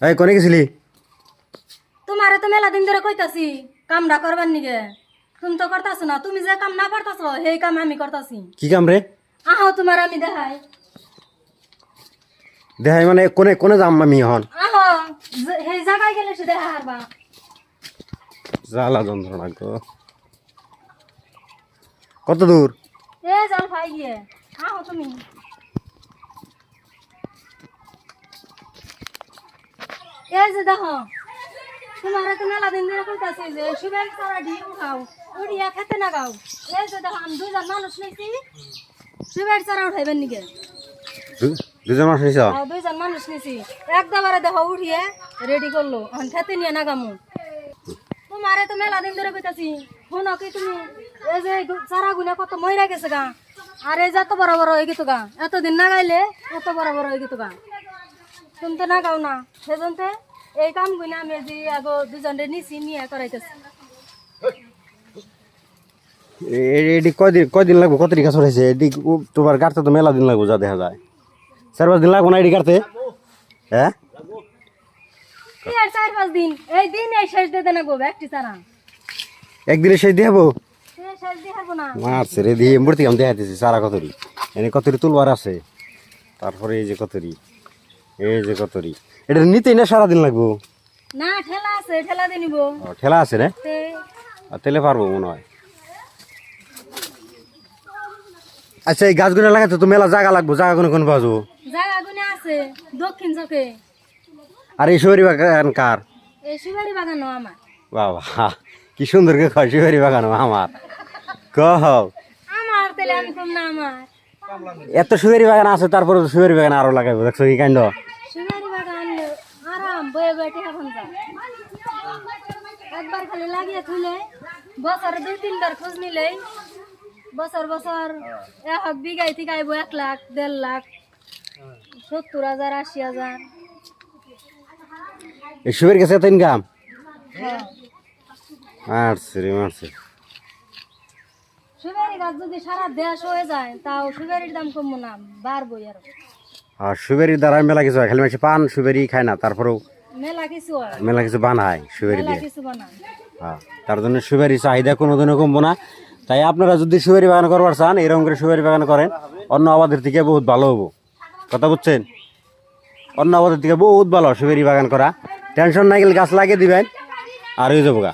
এই কোনে গেছিলি? তোমারে তো মেলা দিন ধরে কইতাছি কামটা করবার নিগে, তুমি তো করতাছ না। তুমি যে কাম না পারতাছ সেই কাম আমি করতাছি। কি কাম রে? আহো তোমার আমি দেখাই। দেখাই মানে কোনে কোনে যাম আমি এখন? আহো সেই জায়গায় গেলে সে দেখা হারবা। জ্বালা যন্ত্রণা গো। কত দূর? এ জল খাই গিয়ে আহো তুমি। এই যে দেখো তোমার তো মেলা দিন ধরে কইতাছি যে সুবেল সারা ঢি উঠাও, উঠিয়া খেতে না গাও। এই যে দেখো আমি দুইজন মানুষ নিয়েছি সুবেল সারা উঠাইবেন নিগে। দুজন মাস নিছ? দুইজন মানুষ নিয়েছি একবারে দেখো উঠিয়ে রেডি করলো, এখন খেতে নিয়ে নাগামু। তোমারে তো মেলা দিন ধরে কইতাছি শোনো কি তুমি, এই যে চারা গুনা কত মহিলা গেছে গা, আর এই যে এত বড় বড় হয়ে গেত গা, এতদিন না গাইলে এত বড় বড় হয়ে গেত গা। তুমি তো না গাও না, সেজন্য এই কাম গুনা আমি যে আগে দুজনে নিছি নিয়ে করাইতেছি। এটি কয়দিন লাগবো? কত গাছ হয়েছে এটি? তোমার গাড়তে তো মেলা দিন লাগবো যা দেখা যায়। 4-5 দিন লাগবো না এটি গাড়তে? হ্যাঁ কি আর 4-5 দিন, এই দিন এই শেষ দিতে না গো একটি চারা। একদিনে শেষ দিয়ে হবো? শেষ দিয়ে হবো না। মারছে রে দিয়ে মূর্তি আমি দেখাইতেছি চারা কতরি, এনে কতরি তুলবার আছে। তারপরে এই যে কতরি, এই যে কতরি, এটা নিতেই না সারাদিন লাগবো? না ঠেলা আছে, ঠেলা দিয়ে নিব। ঠেলা আছে রে? তেলে পারবো মনে হয়। আচ্ছা এই গাছগুলো লাগাইতে তো মেলা জায়গা লাগবো, জায়গা কোনো কোন পাওয়া যাবো? জায়গা গুনে আছে দক্ষিণ চোখে। আর এই শহরি বাগান কার? এই সুবারি বাগানো আমার। বাবা কি সুন্দর করে কয় শহরি বাগান আমার। কহ আমার তেলে আমি কম না আমার। এত সুপারি বাগান আছে, তারপরে সুপারি বাগান আরো লাগাইবো, দেখছো কি কাণ্ড? সুবারি বাগান আরাম বয়ে বয়ে টেকা ভাঙা। একবার খালি লাগিয়ে থুলে বছরে 2-3 বার খোঁজ নিলেই বছর বছর 1 বিঘায় থেকে আইব 1 লাখ 1.5 লাখ 70,000 80,000। এই সুপারি গাছে এত ইনকাম? মারছে রে মারছে। সুপারি গাছ যদি সারা দেশ হয়ে যায় তাও সুপারির দাম কমবো না, বাড়বই আরো। আর সুপারির দ্বারা মেলা কিছু হয়, খালি মানুষ পান সুপারি খায় না, তারপরেও মেলা কিছু হয়, মেলা কিছু বানায় সুপারি মেলা দিয়ে। কিছু বানায়। হ্যাঁ, তার জন্য সুপারি চাহিদা কোনোদিনও কমবো না। তাই আপনারা যদি সুপারি বাগান করবার চান এরকম করে সুপারি বাগান করেন, অন্য আবাদের থেকে বহুত ভালো হবো। কথা বুঝছেন? অন্য আবাদের থেকে বহুত ভালো সুপারি বাগান করা। টেনশন না গেলে গাছ লাগিয়ে দিবেন আর হয়ে যাবো গা।